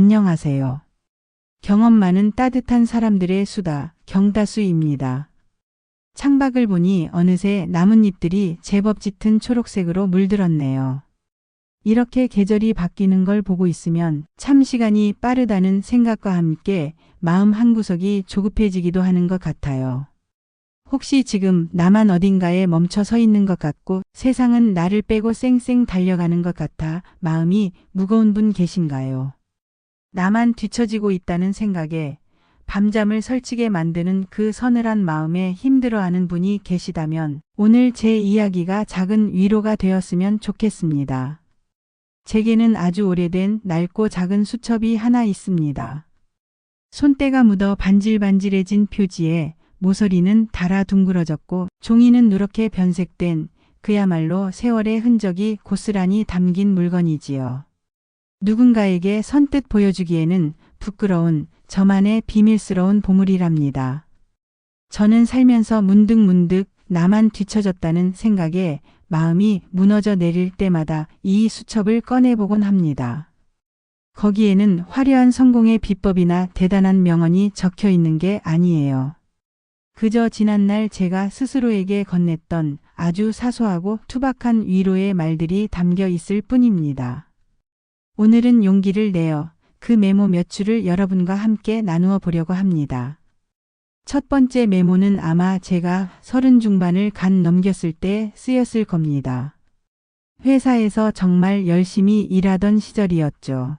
안녕하세요. 경험 많은 따뜻한 사람들의 수다, 경다수입니다. 창밖을 보니 어느새 나뭇잎들이 제법 짙은 초록색으로 물들었네요. 이렇게 계절이 바뀌는 걸 보고 있으면 참 시간이 빠르다는 생각과 함께 마음 한구석이 조급해지기도 하는 것 같아요. 혹시 지금 나만 어딘가에 멈춰 서 있는 것 같고 세상은 나를 빼고 쌩쌩 달려가는 것 같아 마음이 무거운 분 계신가요? 나만 뒤처지고 있다는 생각에 밤잠을 설치게 만드는 그 서늘한 마음에 힘들어하는 분이 계시다면 오늘 제 이야기가 작은 위로가 되었으면 좋겠습니다. 제게는 아주 오래된 낡고 작은 수첩이 하나 있습니다. 손때가 묻어 반질반질해진 표지에 모서리는 달아 둥그러졌고 종이는 누렇게 변색된 그야말로 세월의 흔적이 고스란히 담긴 물건이지요. 누군가에게 선뜻 보여주기에는 부끄러운 저만의 비밀스러운 보물이랍니다. 저는 살면서 문득문득 나만 뒤처졌다는 생각에 마음이 무너져 내릴 때마다 이 수첩을 꺼내보곤 합니다. 거기에는 화려한 성공의 비법이나 대단한 명언이 적혀 있는 게 아니에요. 그저 지난날 제가 스스로에게 건넸던 아주 사소하고 투박한 위로의 말들이 담겨 있을 뿐입니다. 오늘은 용기를 내어 그 메모 몇 줄을 여러분과 함께 나누어 보려고 합니다. 첫 번째 메모는 아마 제가 30 중반을 간 넘겼을 때 쓰였을 겁니다. 회사에서 정말 열심히 일하던 시절이었죠.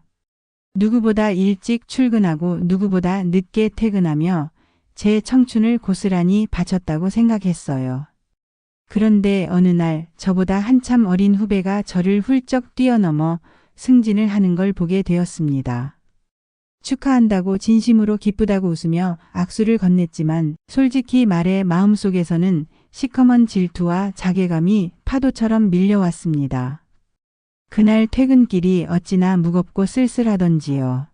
누구보다 일찍 출근하고 누구보다 늦게 퇴근하며 제 청춘을 고스란히 바쳤다고 생각했어요. 그런데 어느 날 저보다 한참 어린 후배가 저를 훌쩍 뛰어넘어 승진을 하는 걸 보게 되었습니다. 축하한다고 진심으로 기쁘다고 웃으며 악수를 건넸지만 솔직히 말해 마음속에서는 시커먼 질투와 자괴감이 파도처럼 밀려왔습니다. 그날 퇴근길이 어찌나 무겁고 쓸쓸하던지요.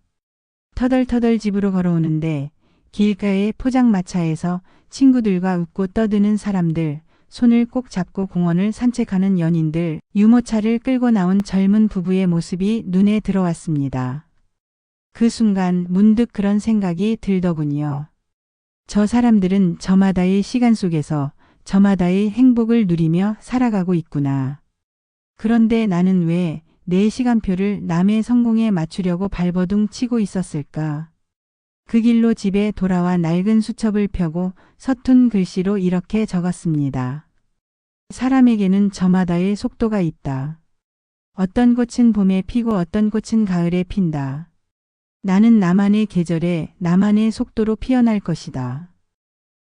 터덜터덜 집으로 걸어오는데 길가의 포장마차에서 친구들과 웃고 떠드는 사람들, 손을 꼭 잡고 공원을 산책하는 연인들, 유모차를 끌고 나온 젊은 부부의 모습이 눈에 들어왔습니다. 그 순간 문득 그런 생각이 들더군요. 저 사람들은 저마다의 시간 속에서 저마다의 행복을 누리며 살아가고 있구나. 그런데 나는 왜 내 시간표를 남의 성공에 맞추려고 발버둥 치고 있었을까? 그 길로 집에 돌아와 낡은 수첩을 펴고 서툰 글씨로 이렇게 적었습니다. 사람에게는 저마다의 속도가 있다. 어떤 꽃은 봄에 피고 어떤 꽃은 가을에 핀다. 나는 나만의 계절에 나만의 속도로 피어날 것이다.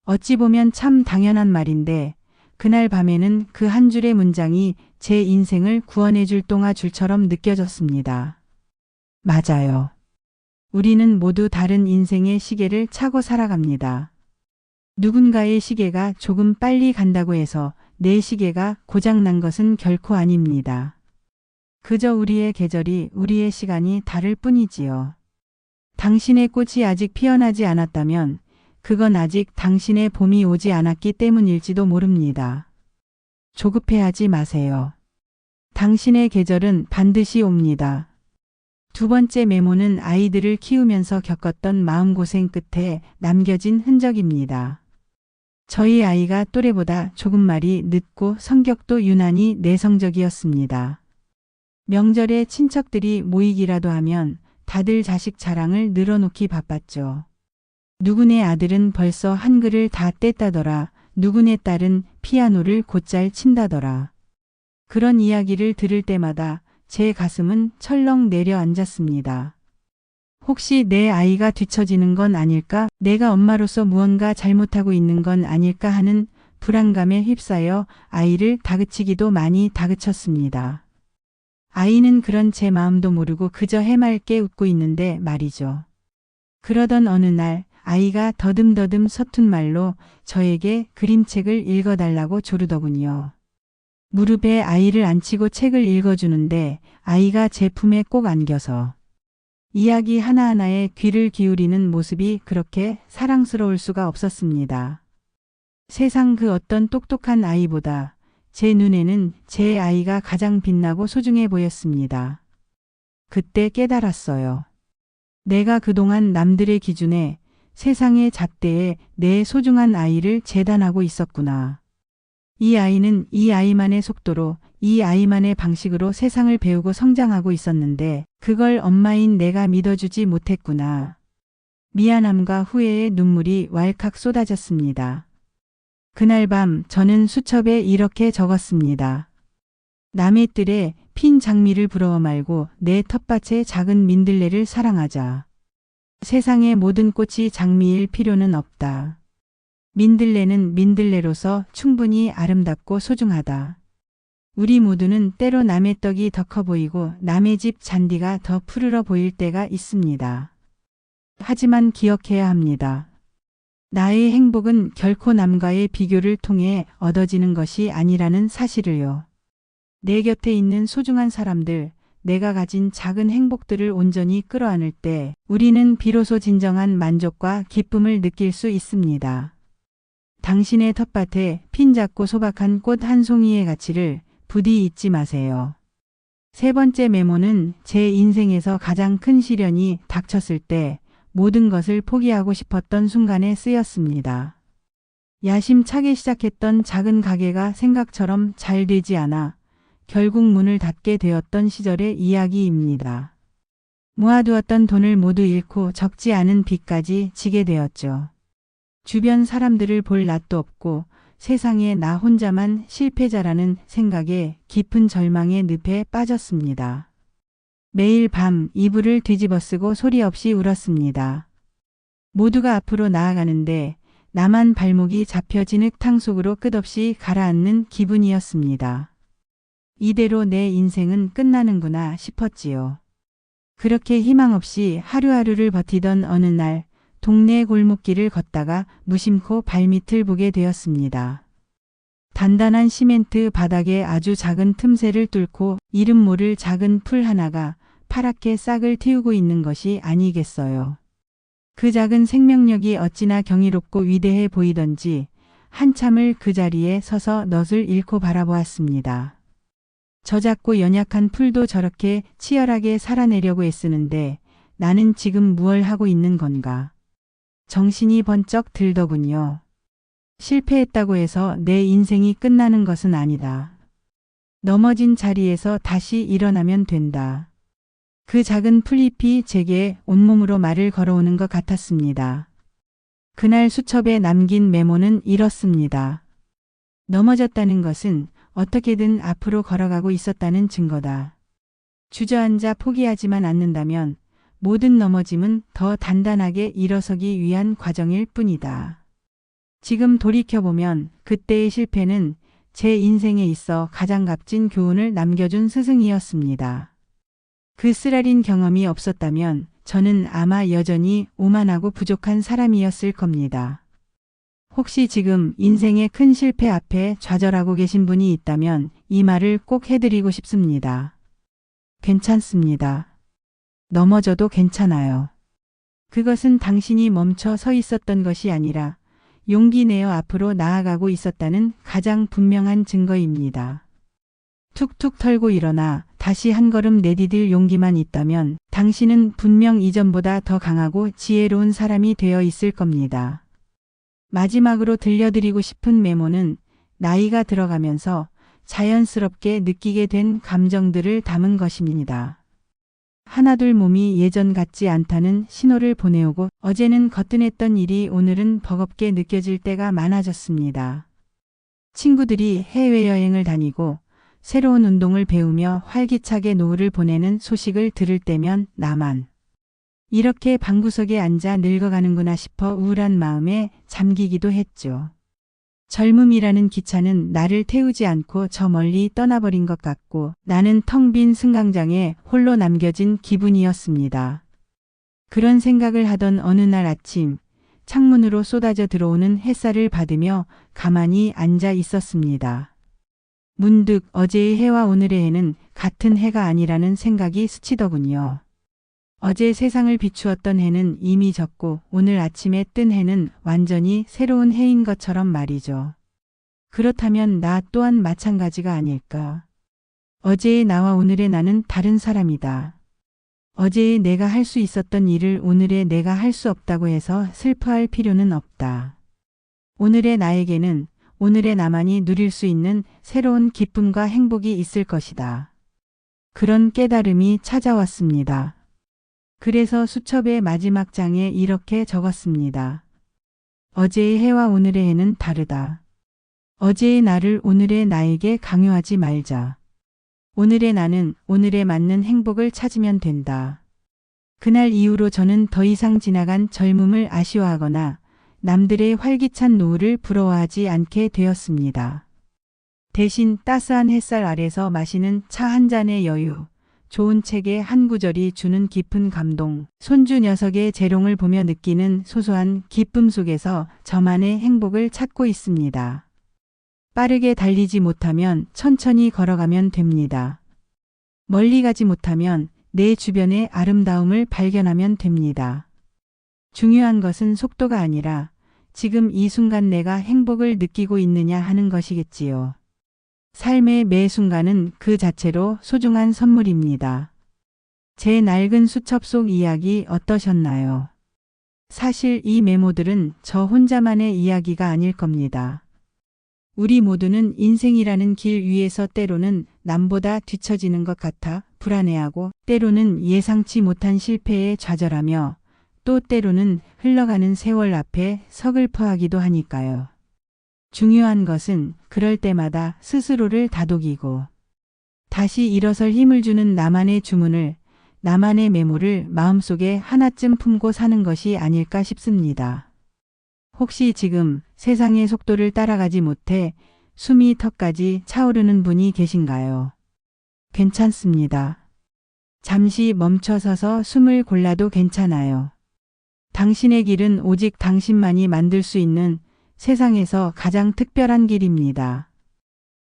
어찌 보면 참 당연한 말인데 그날 밤에는 그 한 줄의 문장이 제 인생을 구원해 줄 똥아줄처럼 느껴졌습니다. 맞아요. 우리는 모두 다른 인생의 시계를 차고 살아갑니다. 누군가의 시계가 조금 빨리 간다고 해서 내 시계가 고장난 것은 결코 아닙니다. 그저 우리의 계절이 우리의 시간이 다를 뿐이지요. 당신의 꽃이 아직 피어나지 않았다면 그건 아직 당신의 봄이 오지 않았기 때문일지도 모릅니다. 조급해하지 마세요. 당신의 계절은 반드시 옵니다. 두 번째 메모는 아이들을 키우면서 겪었던 마음고생 끝에 남겨진 흔적입니다. 저희 아이가 또래보다 조금 말이 늦고 성격도 유난히 내성적이었습니다. 명절에 친척들이 모이기라도 하면 다들 자식 자랑을 늘어놓기 바빴죠. 누구네 아들은 벌써 한글을 다 뗐다더라. 누구네 딸은 피아노를 곧잘 친다더라. 그런 이야기를 들을 때마다 제 가슴은 철렁 내려앉았습니다. 혹시 내 아이가 뒤처지는 건 아닐까? 내가 엄마로서 무언가 잘못하고 있는 건 아닐까 하는 불안감에 휩싸여 아이를 다그치기도 많이 다그쳤습니다. 아이는 그런 제 마음도 모르고 그저 해맑게 웃고 있는데 말이죠. 그러던 어느 날 아이가 더듬더듬 서툰 말로 저에게 그림책을 읽어달라고 조르더군요. 무릎에 아이를 앉히고 책을 읽어주는데 아이가 제 품에 꼭 안겨서 이야기 하나하나에 귀를 기울이는 모습이 그렇게 사랑스러울 수가 없었습니다. 세상 그 어떤 똑똑한 아이보다 제 눈에는 제 아이가 가장 빛나고 소중해 보였습니다. 그때 깨달았어요. 내가 그동안 남들의 기준에, 세상의 잣대에 내 소중한 아이를 재단하고 있었구나. 이 아이는 이 아이만의 속도로, 이 아이만의 방식으로 세상을 배우고 성장하고 있었는데 그걸 엄마인 내가 믿어주지 못했구나. 미안함과 후회의 눈물이 왈칵 쏟아졌습니다. 그날 밤 저는 수첩에 이렇게 적었습니다. 남의 뜰에 핀 장미를 부러워 말고 내 텃밭의 작은 민들레를 사랑하자. 세상의 모든 꽃이 장미일 필요는 없다. 민들레는 민들레로서 충분히 아름답고 소중하다. 우리 모두는 때로 남의 떡이 더 커 보이고 남의 집 잔디가 더 푸르러 보일 때가 있습니다. 하지만 기억해야 합니다. 나의 행복은 결코 남과의 비교를 통해 얻어지는 것이 아니라는 사실을요. 내 곁에 있는 소중한 사람들, 내가 가진 작은 행복들을 온전히 끌어안을 때 우리는 비로소 진정한 만족과 기쁨을 느낄 수 있습니다. 당신의 텃밭에 핀 작고 소박한 꽃 한 송이의 가치를 부디 잊지 마세요. 세 번째 메모는 제 인생에서 가장 큰 시련이 닥쳤을 때 모든 것을 포기하고 싶었던 순간에 쓰였습니다. 야심차게 시작했던 작은 가게가 생각처럼 잘 되지 않아 결국 문을 닫게 되었던 시절의 이야기입니다. 모아두었던 돈을 모두 잃고 적지 않은 빚까지 지게 되었죠. 주변 사람들을 볼 낯도 없고 세상에 나 혼자만 실패자라는 생각에 깊은 절망의 늪에 빠졌습니다. 매일 밤 이불을 뒤집어쓰고 소리 없이 울었습니다. 모두가 앞으로 나아가는데 나만 발목이 잡혀 진흙탕 속으로 끝없이 가라앉는 기분이었습니다. 이대로 내 인생은 끝나는구나 싶었지요. 그렇게 희망 없이 하루하루를 버티던 어느 날 동네 골목길을 걷다가 무심코 발밑을 보게 되었습니다. 단단한 시멘트 바닥에 아주 작은 틈새를 뚫고 이름 모를 작은 풀 하나가 파랗게 싹을 틔우고 있는 것이 아니겠어요. 그 작은 생명력이 어찌나 경이롭고 위대해 보이던지 한참을 그 자리에 서서 넋을 잃고 바라보았습니다. 저 작고 연약한 풀도 저렇게 치열하게 살아내려고 애쓰는데 나는 지금 무얼 하고 있는 건가? 정신이 번쩍 들더군요. 실패했다고 해서 내 인생이 끝나는 것은 아니다. 넘어진 자리에서 다시 일어나면 된다. 그 작은 풀잎이 제게 온몸으로 말을 걸어오는 것 같았습니다. 그날 수첩에 남긴 메모는 이렇습니다. 넘어졌다는 것은 어떻게든 앞으로 걸어가고 있었다는 증거다. 주저앉아 포기하지만 않는다면 모든 넘어짐은 더 단단하게 일어서기 위한 과정일 뿐이다. 지금 돌이켜보면 그때의 실패는 제 인생에 있어 가장 값진 교훈을 남겨준 스승이었습니다. 그 쓰라린 경험이 없었다면 저는 아마 여전히 오만하고 부족한 사람이었을 겁니다. 혹시 지금 인생의 큰 실패 앞에 좌절하고 계신 분이 있다면 이 말을 꼭 해드리고 싶습니다. 괜찮습니다. 넘어져도 괜찮아요. 그것은 당신이 멈춰 서 있었던 것이 아니라 용기 내어 앞으로 나아가고 있었다는 가장 분명한 증거입니다. 툭툭 털고 일어나 다시 한 걸음 내디딜 용기만 있다면 당신은 분명 이전보다 더 강하고 지혜로운 사람이 되어 있을 겁니다. 마지막으로 들려드리고 싶은 메모는 나이가 들어가면서 자연스럽게 느끼게 된 감정들을 담은 것입니다. 하나둘 몸이 예전 같지 않다는 신호를 보내오고 어제는 거뜬했던 일이 오늘은 버겁게 느껴질 때가 많아졌습니다. 친구들이 해외여행을 다니고 새로운 운동을 배우며 활기차게 노후를 보내는 소식을 들을 때면 나만 이렇게 방구석에 앉아 늙어가는구나 싶어 우울한 마음에 잠기기도 했죠. 젊음이라는 기차는 나를 태우지 않고 저 멀리 떠나버린 것 같고 나는 텅 빈 승강장에 홀로 남겨진 기분이었습니다. 그런 생각을 하던 어느 날 아침 창문으로 쏟아져 들어오는 햇살을 받으며 가만히 앉아 있었습니다. 문득 어제의 해와 오늘의 해는 같은 해가 아니라는 생각이 스치더군요. 어제 세상을 비추었던 해는 이미 졌고 오늘 아침에 뜬 해는 완전히 새로운 해인 것처럼 말이죠. 그렇다면 나 또한 마찬가지가 아닐까. 어제의 나와 오늘의 나는 다른 사람이다. 어제의 내가 할 수 있었던 일을 오늘의 내가 할 수 없다고 해서 슬퍼할 필요는 없다. 오늘의 나에게는 오늘의 나만이 누릴 수 있는 새로운 기쁨과 행복이 있을 것이다. 그런 깨달음이 찾아왔습니다. 그래서 수첩의 마지막 장에 이렇게 적었습니다. 어제의 해와 오늘의 해는 다르다. 어제의 나를 오늘의 나에게 강요하지 말자. 오늘의 나는 오늘에 맞는 행복을 찾으면 된다. 그날 이후로 저는 더 이상 지나간 젊음을 아쉬워하거나 남들의 활기찬 노후를 부러워하지 않게 되었습니다. 대신 따스한 햇살 아래서 마시는 차 한 잔의 여유, 좋은 책의 한 구절이 주는 깊은 감동, 손주 녀석의 재롱을 보며 느끼는 소소한 기쁨 속에서 저만의 행복을 찾고 있습니다. 빠르게 달리지 못하면 천천히 걸어가면 됩니다. 멀리 가지 못하면 내 주변의 아름다움을 발견하면 됩니다. 중요한 것은 속도가 아니라 지금 이 순간 내가 행복을 느끼고 있느냐 하는 것이겠지요. 삶의 매 순간은 그 자체로 소중한 선물입니다. 제 낡은 수첩 속 이야기 어떠셨나요? 사실 이 메모들은 저 혼자만의 이야기가 아닐 겁니다. 우리 모두는 인생이라는 길 위에서 때로는 남보다 뒤처지는 것 같아 불안해하고 때로는 예상치 못한 실패에 좌절하며 또 때로는 흘러가는 세월 앞에 서글퍼하기도 하니까요. 중요한 것은 그럴 때마다 스스로를 다독이고 다시 일어설 힘을 주는 나만의 주문을, 나만의 메모를 마음속에 하나쯤 품고 사는 것이 아닐까 싶습니다. 혹시 지금 세상의 속도를 따라가지 못해 숨이 턱까지 차오르는 분이 계신가요? 괜찮습니다. 잠시 멈춰서서 숨을 골라도 괜찮아요. 당신의 길은 오직 당신만이 만들 수 있는 세상에서 가장 특별한 길입니다.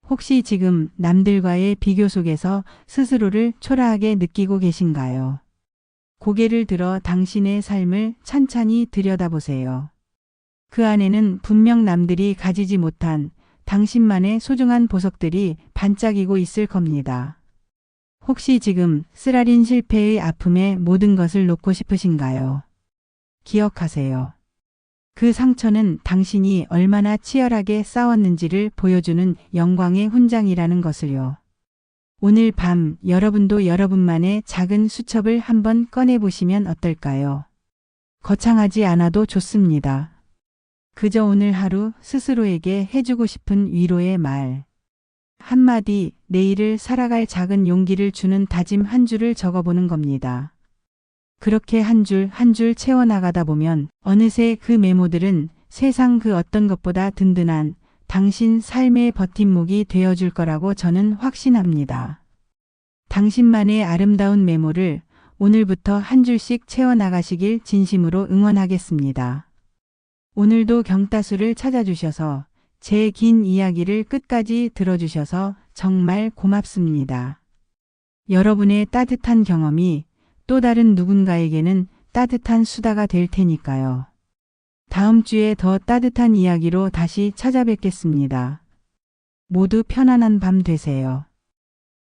혹시 지금 남들과의 비교 속에서 스스로를 초라하게 느끼고 계신가요? 고개를 들어 당신의 삶을 찬찬히 들여다보세요. 그 안에는 분명 남들이 가지지 못한 당신만의 소중한 보석들이 반짝이고 있을 겁니다. 혹시 지금 쓰라린 실패의 아픔에 모든 것을 놓고 싶으신가요? 기억하세요. 그 상처는 당신이 얼마나 치열하게 싸웠는지를 보여주는 영광의 훈장이라는 것을요. 오늘 밤 여러분도 여러분만의 작은 수첩을 한번 꺼내보시면 어떨까요? 거창하지 않아도 좋습니다. 그저 오늘 하루 스스로에게 해주고 싶은 위로의 말. 한마디 내일을 살아갈 작은 용기를 주는 다짐 한 줄을 적어보는 겁니다. 그렇게 한 줄 한 줄 채워나가다 보면 어느새 그 메모들은 세상 그 어떤 것보다 든든한 당신 삶의 버팀목이 되어줄 거라고 저는 확신합니다. 당신만의 아름다운 메모를 오늘부터 한 줄씩 채워나가시길 진심으로 응원하겠습니다. 오늘도 경따수를 찾아주셔서 제 긴 이야기를 끝까지 들어주셔서 정말 고맙습니다. 여러분의 따뜻한 경험이 또 다른 누군가에게는 따뜻한 수다가 될 테니까요. 다음 주에 더 따뜻한 이야기로 다시 찾아뵙겠습니다. 모두 편안한 밤 되세요.